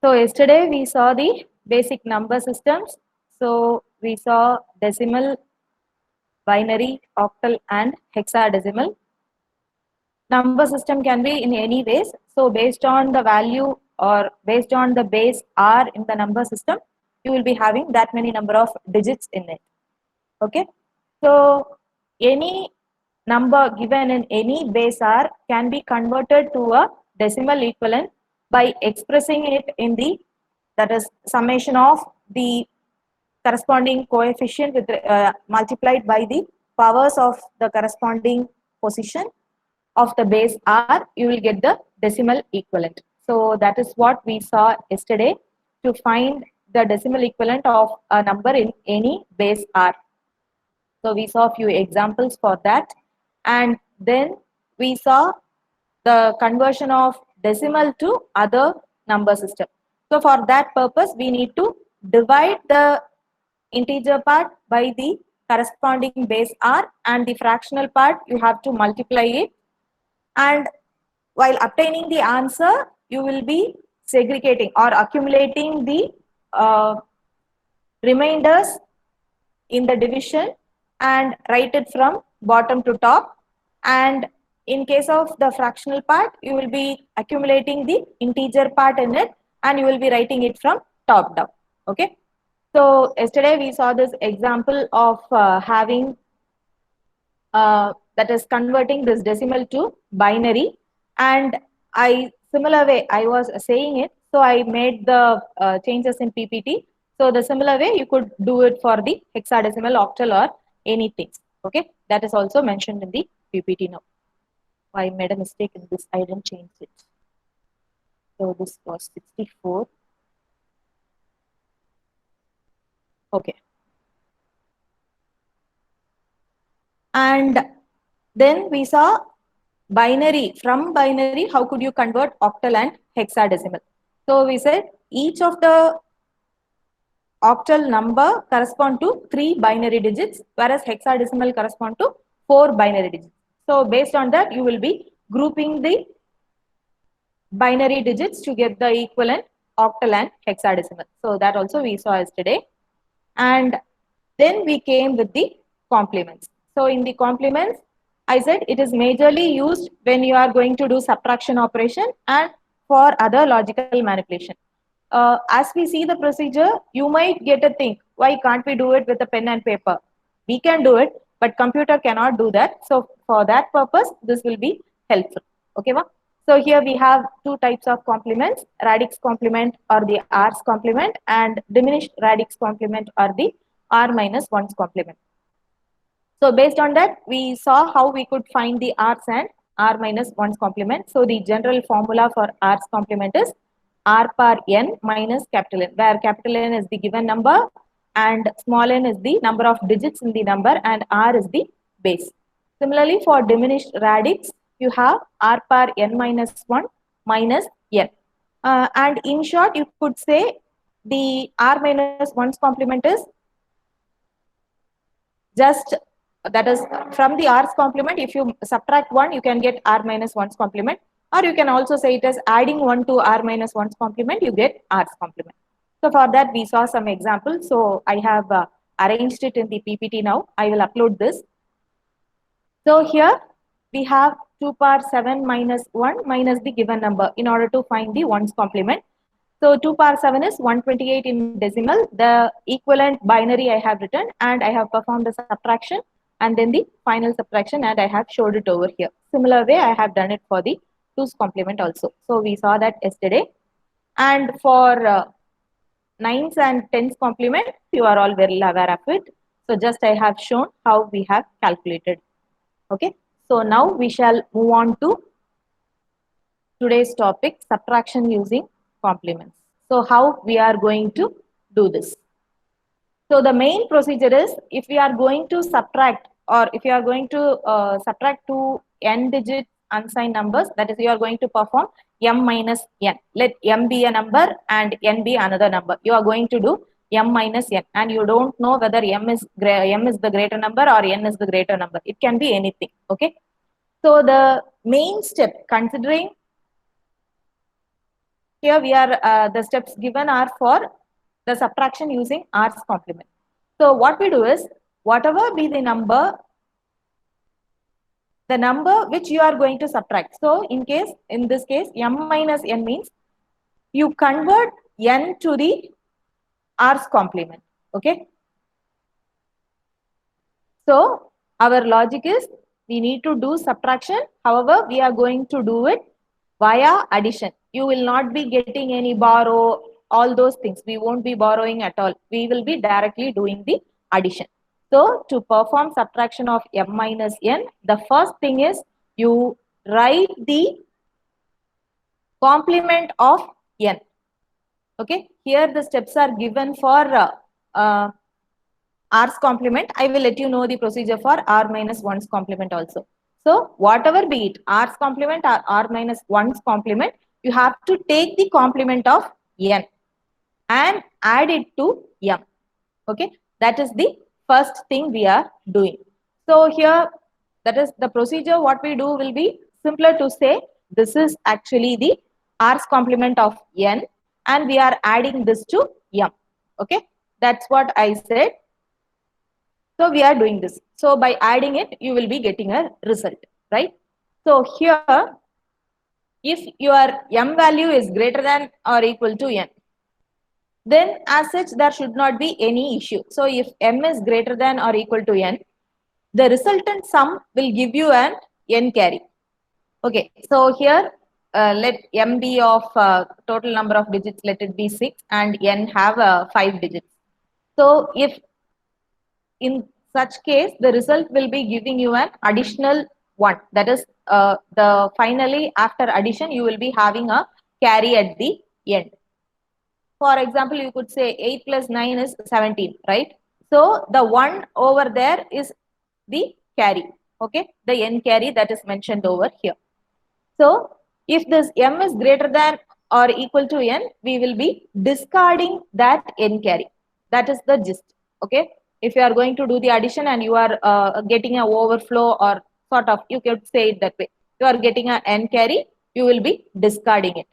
So yesterday we saw the basic number systems. So we saw decimal, binary, octal and hexadecimal. Number system can be in any ways. So based on the value or based on the base R in the number system, you will be having that many number of digits in it. Okay. So any number given in any base R can be converted to a decimal equivalent by expressing it in the, that is, summation of the corresponding coefficient with multiplied by the powers of the corresponding position of the base R, you will get the decimal equivalent. So that is what we saw yesterday to find the decimal equivalent of a number in any base R. So we saw a few examples for that, and then we saw the conversion of decimal to other number system. So for that purpose, we need to divide the integer part by the corresponding base R, and the fractional part you have to multiply it, and while obtaining the answer you will be segregating or accumulating the remainders in the division and write it from bottom to top, and in case of the fractional part you will be accumulating the integer part in it and you will be writing it from top down. Okay, so yesterday we saw this example of having that is converting this decimal to binary, and I, similar way I was saying it, so I made the changes in PPT. So the similar way you could do it for the hexadecimal, octal or anything. Okay, that is also mentioned in the PPT now. I made a mistake in this, I didn't change it. So this was 64. Okay. And then we saw binary. From binary, how could you convert octal and hexadecimal? So we said each of the octal number correspond to 3 binary digits, whereas hexadecimal correspond to 4 binary digits. So based on that, you will be grouping the binary digits to get the equivalent octal and hexadecimal. So that also we saw yesterday. And then we came with the complements. So in the complements, I said it is majorly used when you are going to do subtraction operation and for other logical manipulation. As we see the procedure, you might get a think, why can't we do it with a pen and paper? We can do it, but computer cannot do that. So for that purpose, this will be helpful. Okay, ma? So here we have two types of complements, radix complement or the R's complement, and diminished radix complement or the R minus 1's complement. So based on that, we saw how we could find the R's and R minus 1's complement. So the general formula for R's complement is R power n minus capital N, where capital N is the given number and small n is the number of digits in the number and R is the base. Similarly, for diminished radix, you have R power n minus 1 minus n. And in short, you could say the R minus 1's complement is just, that is, from the R's complement, if you subtract 1, you can get R minus 1's complement, or you can also say it as adding 1 to R minus 1's complement, you get R's complement. So for that, we saw some examples. So I have arranged it in the PPT now. I will upload this. So here we have 2 power 7 minus 1 minus the given number in order to find the 1's complement. So 2 power 7 is 128 in decimal. The equivalent binary I have written, and I have performed the subtraction and then the final subtraction, and I have showed it over here. Similar way I have done it for the 2's complement also. So we saw that yesterday. And for 9's and 10's complement, you are all well aware of it. So just I have shown how we have calculated. Okay. So now we shall move on to today's topic, subtraction using complements. So how we are going to do this? So the main procedure is, if we are going to subtract, or if you are going to subtract two n-digit unsigned numbers, that is, you are going to perform m minus n. Let m be a number and n be another number. You are going to do m minus n, and you don't know whether m is the greater number or n is the greater number. It can be anything. Okay. So the main step, considering here we are, the steps given are for the subtraction using r's complement. So what we do is, whatever be the number which you are going to subtract. So in this case, m minus n means you convert n to the r's complement. Okay. So our logic is, we need to do subtraction. However, we are going to do it via addition. You will not be getting any borrow, all those things. We won't be borrowing at all. We will be directly doing the addition. So to perform subtraction of m minus n, the first thing is you write the complement of n. Okay, here the steps are given for r's complement. I will let you know the procedure for r minus 1's complement also. So whatever be it, r's complement or r minus 1's complement, you have to take the complement of n and add it to m. Okay, that is the first thing we are doing. So here, that is the procedure. What we do will be simpler to say, this is actually the r's complement of n and we are adding this to m. Okay, that's what I said. So we are doing this. So by adding it, you will be getting a result, right? So here, if your m value is greater than or equal to n, then as such there should not be any issue. So if m is greater than or equal to n, the resultant sum will give you an n carry. Okay, so here let m be of total number of digits, let it be 6 and n have 5 digits. So if in such case, the result will be giving you an additional 1. That is, the finally after addition, you will be having a carry at the end. For example, you could say 8 plus 9 is 17, right? So the 1 over there is the carry, okay? The n carry that is mentioned over here. So if this m is greater than or equal to n, we will be discarding that n carry. That is the gist, okay? If you are going to do the addition and you are getting an overflow, or sort of, you could say it that way, you are getting an n carry, you will be discarding it.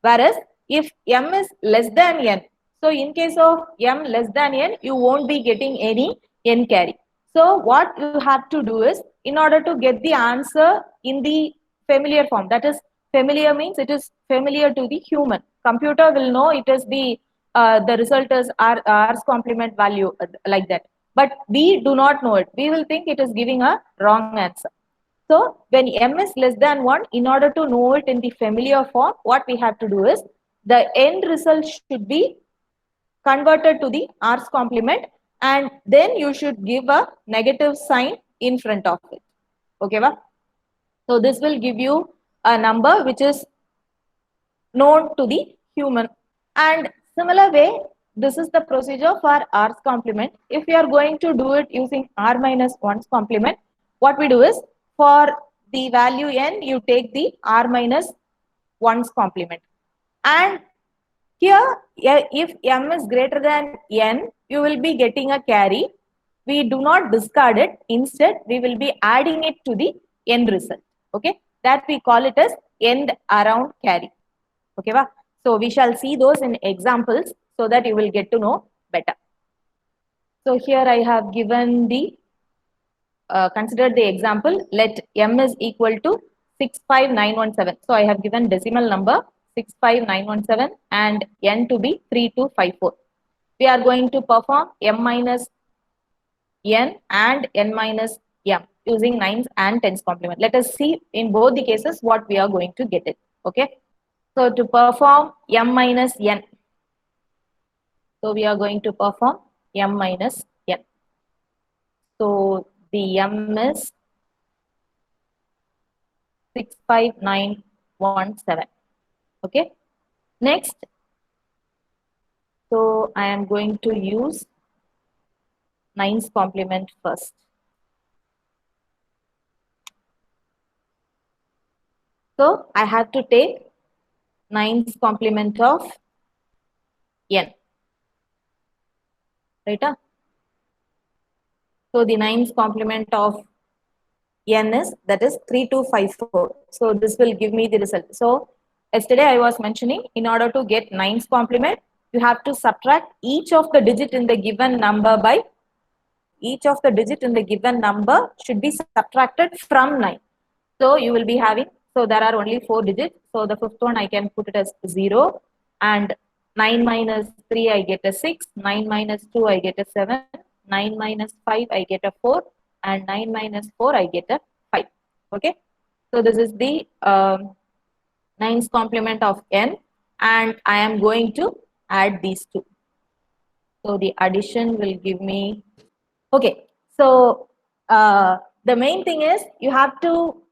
Whereas if m is less than n, so in case of m less than n, you won't be getting any n carry. So what you have to do is, in order to get the answer in the familiar form, that is, familiar means it is familiar to the human. Computer will know it is the result is r's complement value, like that. But we do not know it. We will think it is giving a wrong answer. So when m is less than 1, in order to know it in the familiar form, what we have to do is, the end result should be converted to the r's complement and then you should give a negative sign in front of it. Okay, va? So this will give you a number which is known to the human. And similar way, this is the procedure for r's complement. If we are going to do it using r minus 1's complement, what we do is, for the value n, you take the r minus 1's complement. And here, if m is greater than n, you will be getting a carry. We do not discard it. Instead, we will be adding it to the end result. Okay, that we call it as end around carry. Okay, va? So we shall see those in examples so that you will get to know better. So here I have given the consider the example. Let m is equal to 65917. So I have given decimal number 65917 and n to be 3254. We are going to perform m minus n and n minus m using 9's and 10's complement. Let us see in both the cases what we are going to get it. Okay. So to perform m minus n, so we are going to perform m minus n. So the m is 65917. Okay. Next, so I am going to use 9's complement first. So I have to take 9's complement of n. Right? So the 9's complement of n is, that is 3254. So this will give me the result. So Yesterday I was mentioning, in order to get 9's complement, you have to subtract each of the digit in the given number by each of the digit in the given number should be subtracted from 9. So you will be having, so there are only 4 digits. So the fifth one I can put it as 0, and 9 minus 3 I get a 6, 9 minus 2 I get a 7, 9 minus 5 I get a 4, and 9 minus 4 I get a 5. Okay. So this is the 9's complement of n, and I am going to add these two. So the addition will give me, okay. So the main thing is you have to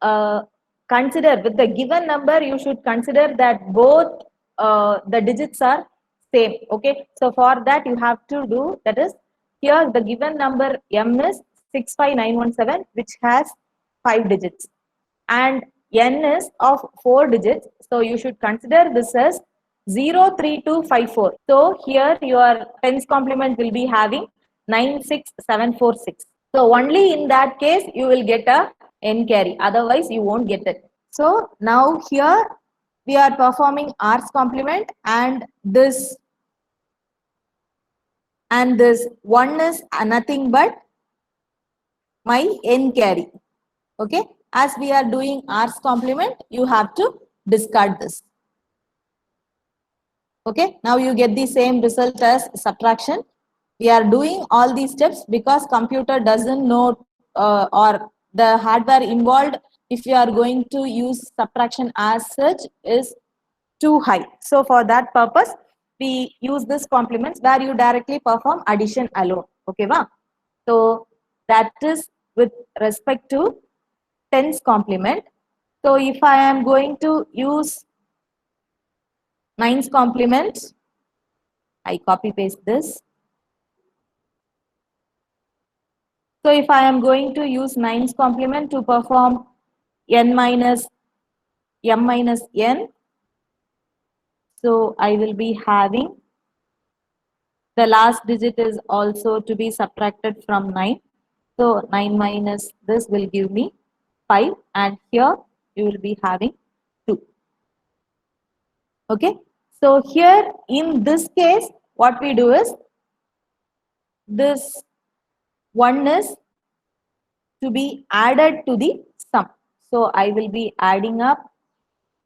consider with the given number, you should consider that both the digits are same. Okay. So for that you have to do, that is, here the given number m is 65917, which has 5 digits, and n is of 4 digits. So you should consider this as 03254. So here your tens complement will be having 96746. So only in that case you will get a n carry, otherwise you won't get it. So now here we are performing r's complement, and this one is nothing but my n carry. Okay, as we are doing r's complement, you have to discard this. Okay, now you get the same result as subtraction. We are doing all these steps because computer doesn't know, or the hardware involved, if you are going to use subtraction as such, is too high. So for that purpose, we use this complements where you directly perform addition alone. Okay, va? So that is with respect to tens complement. So if I am going to use 9's complement, I copy paste this. So if I am going to use 9's complement to perform n minus m minus n, so I will be having the last digit is also to be subtracted from 9. So 9 minus this will give me 5, and here you will be having 2. Okay. So here in this case, what we do is, this 1 is to be added to the sum. So I will be adding up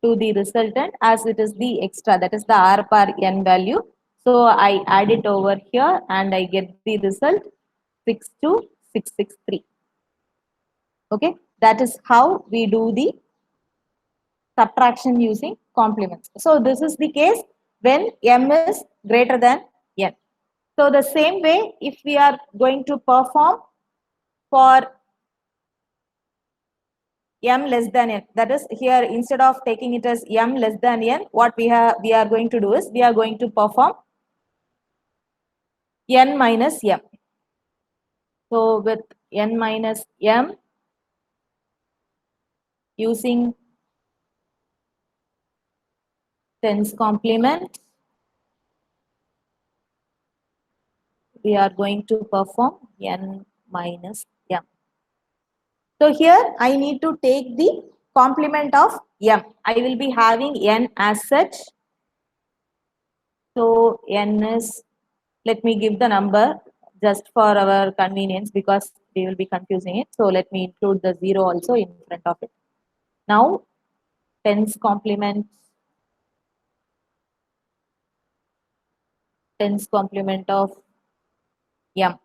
to the resultant as it is the extra, that is the r per n value. So I add it over here and I get the result 62663. Okay, that is how we do the subtraction using complements. So this is the case when m is greater than n. So the same way, if we are going to perform for m less than n, that is, here instead of taking it as m less than n, what we are going to do is, we are going to perform n minus m. So with n minus m, using tens complement, we are going to perform n minus m. So here I need to take the complement of m. I will be having n as such. So n is, let me give the number just for our convenience because we will be confusing it. So let me include the 0 also in front of it. Now tens complement of m.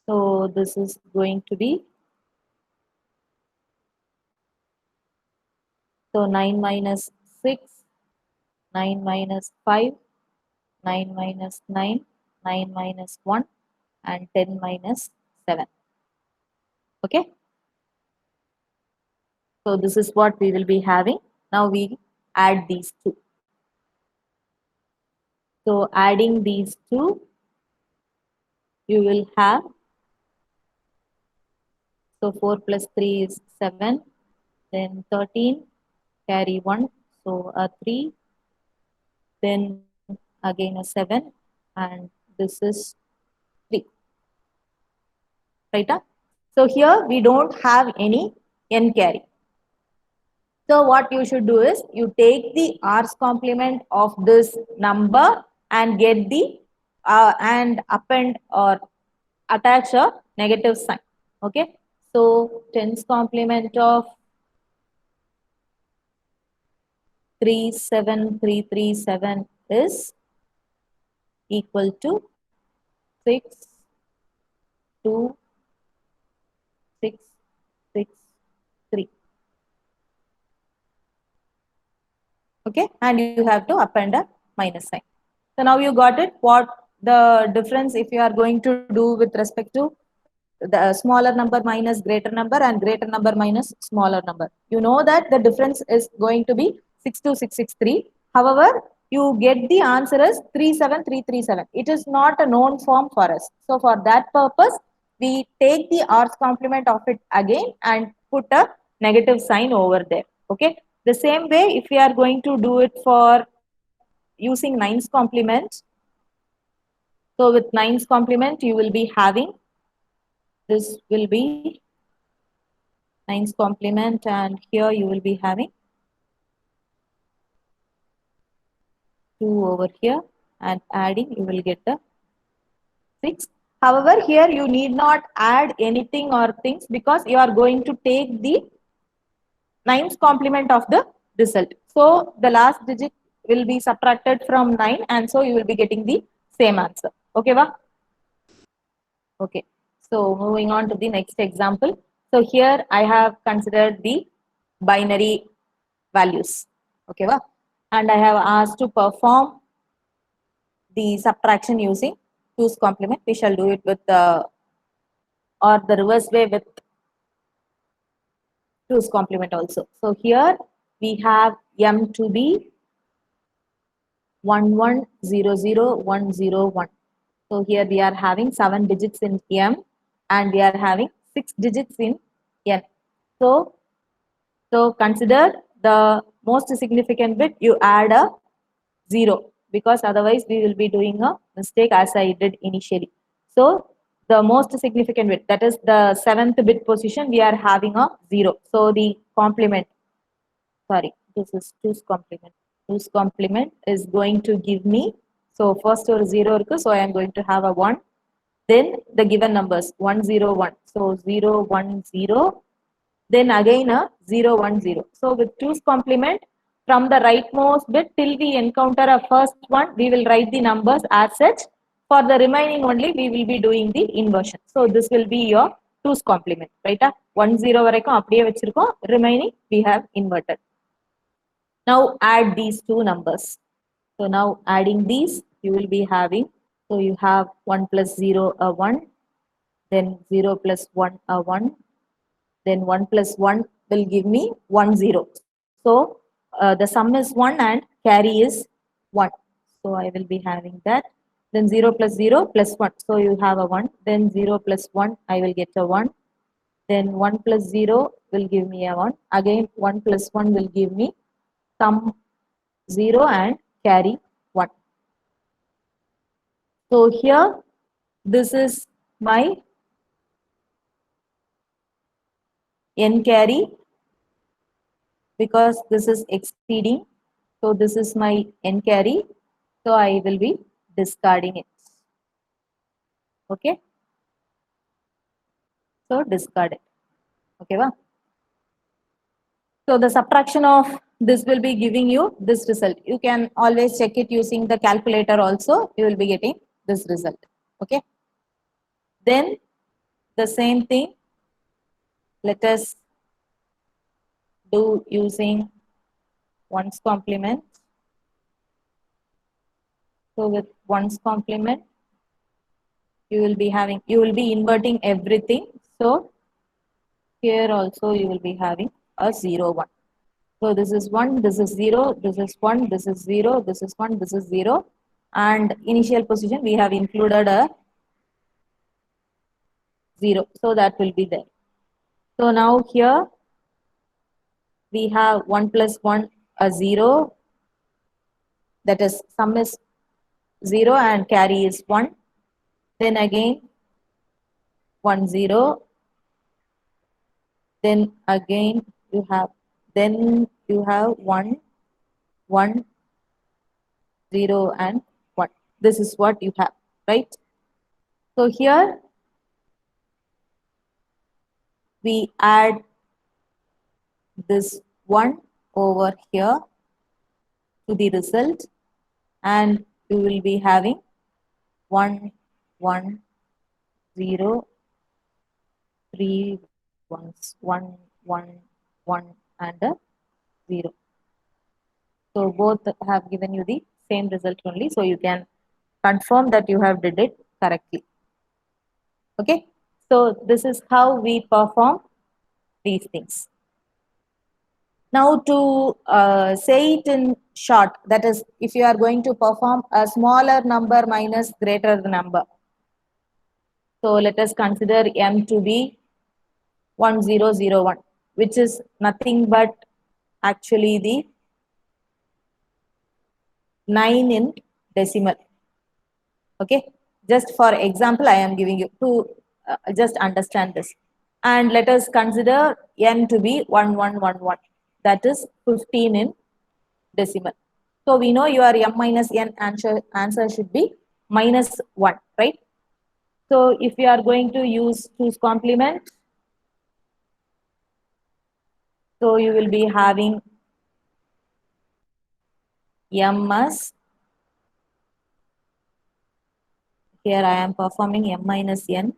So this is going to be, so 9 minus 6, 9 minus 5, 9 minus 9, 9 minus 1, and 10 minus 7. Okay. So this is what we will be having. Now we add these two. So adding these two, you will have, so 4 plus 3 is 7, then 13, carry 1, so a 3, then again a 7, and this is 3. Right? So here we don't have any n carry. So this is the case. So 9 minus m, 6, 9 minus 5, 9 minus 9, 9 minus 1, and 10 minus 7. Okay. So this is what we will be having. Now we add these two. So adding these two, you will have, so 4 plus 3 is 7, then 13, carry 1, so a 3, then again a 7, and this is 3. So what you should do is you take the r's complement of this number and get the and append or attach a negative sign. Okay. So tens complement of 37337 is equal to 6 2 6 6 3. Okay, and you have to append a minus sign. So now you got it. What the difference if you are going to do with respect to the smaller number minus greater number and greater number minus smaller number. You know that the difference is going to be 62663. However, you get the answer as 37337. It is not a known form for us. So for that purpose, we take the r's complement of it again and put a negative sign over there. Okay. The same way, if we are going to do it for using nines complement, so with nines complement, you will be having this will be nines complement, and here you will be having 2 over here, and adding you will get the 6. However, here you need not add anything or things because you are going to take the nines complement of the result. So the last digit will be subtracted from 9, and so you will be getting the same answer. Okay, va? Okay. So moving on to the next example. So here I have considered the binary values. Okay, va? And I have asked to perform the subtraction using 2's complement. We shall do it with the or the reverse way with 2's complement also. So here we have m to be 11000101. So here we are having 7 digits in m and we are having 6 digits in n. So consider the most significant bit, you add a 0 because otherwise we will be doing a mistake as I did initially. So the most significant bit, that is the 7th bit position, we are having a 0. So the complement, sorry, this is 2's complement. 2's complement is going to give me, so first or 0, so I am going to have a 1. Then the given numbers 101. So 010. Then again a 010. So with 2's complement, from the rightmost bit till we encounter a first one, we will write the numbers as such. For the remaining only, we will be doing the inversion. So this will be your 2's complement, right? 10 வரைக்கும் அப்படியே வச்சிருக்கோம். Remaining we have inverted. Now add these two numbers. So now adding these, you will be having, so you have 1 plus 0 a 1, then 0 plus 1 a 1, then 1 plus 1 will give me 1 0. So the sum is 1 and carry is 1. So I will be having that. Then 0 plus 0 plus 1. So you have a 1. Then 0 plus 1, I will get a 1. Then 1 plus 0 will give me a 1. Again 1 plus 1 will give me sum 0 and carry 1. So here this is my n carry because this is exceeding. So this is my n carry. So I will be discarding it. Okay. So discard it. Okay. Va? So the subtraction of this will be giving you this result. You can always check it using the calculator also. You will be getting this result. Okay. Then the same thing. Let us do using 1's complement. So with 1's complement, you will be having, you will be inverting everything. So here also you will be having a 0 1. So this is 1, this is 0, this is 1, this is 0, this is 1, this is 0, and initial position we have included a 0, so that will be there. So now here we have 1 plus 1 a 0, that is sum is 0 and carry is 1. Then again 1 0. Then again you have, then you have 1, 1, 0 and 1. This is what you have, right? So here we add this 1 over here to the result, and you will be having 1, 1, 0, 3 ones, 1, 1, 1 and a 0. So both have given you the same result only. So you can confirm that you have did it correctly. Okay. So this is how we perform these things. Now to say it in short, that is, if you are going to perform a smaller number minus greater number. So let us consider m to be 1001, which is nothing but actually the 9 in decimal. Okay, just for example, I am giving you to just understand this. And let us consider n to be 1111, that is 15 in decimal. So we know your m minus n answer should be minus 1, right? So if you are going to use 2's complement, so you will be having m as, here I am performing m minus n.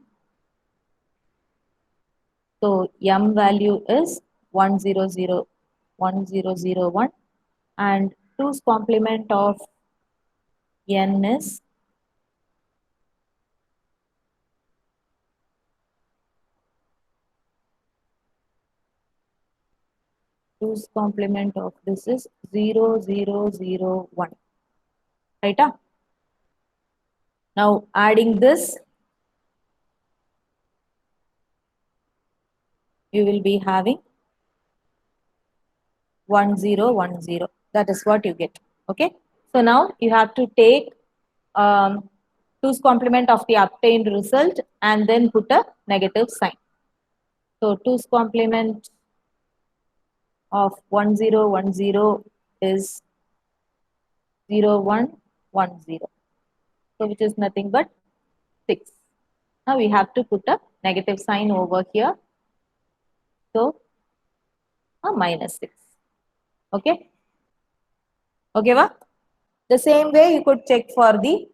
So m value is 1001 and 2's complement of n is 2's complement of this is 0001. Right? Now adding this, you will be having 1010. That is what you get. Okay. So now you have to take 2's complement of the obtained result and then put a negative sign. So 2's complement of 1010 is 0110. So which is nothing but 6. Now we have to put a negative sign over here. So a minus 6. Okay. Okay, va? The same way you could check for the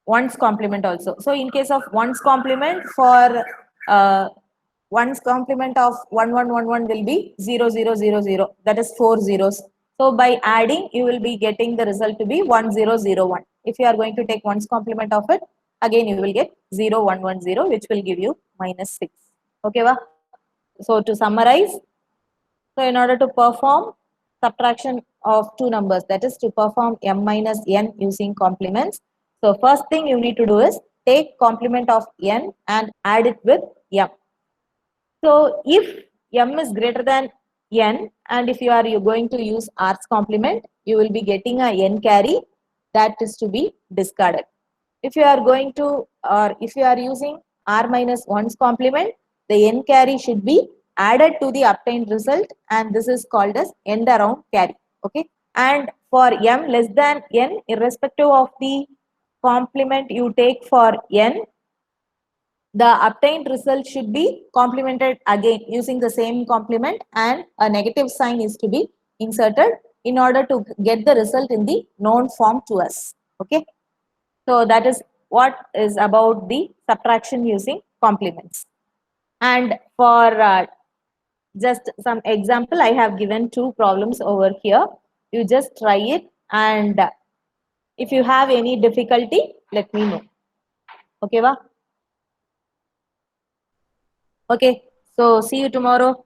1's complement also. So in case of 1's complement, for 1's complement of 1111 will be 0000. That is 4 zeros. So by adding, you will be getting the result to be 1001. If you are going to take 1's complement of it, again you will get 0110, which will give you minus 6. Okay, va? So to summarize, so in order to perform subtraction of two numbers, that is to perform m minus n using complements. So first thing you need to do is take complement of n and add it with m. So if m is greater than n, and if you going to use r's complement, you will be getting a n carry that is to be discarded. If you are going to, or if you are using r minus 1's complement, the n carry should be added to the obtained result, and this is called as end around carry. Okay. And for m less than n, irrespective of the complement you take for n, the obtained result should be complemented again using the same complement, and a negative sign is to be inserted in order to get the result in the known form to us. Okay. So that is what is about the subtraction using complements. And for just some example, I have given two problems over here. You just try it, and if you have any difficulty, let me know. Okay, va? Okay, so see you tomorrow.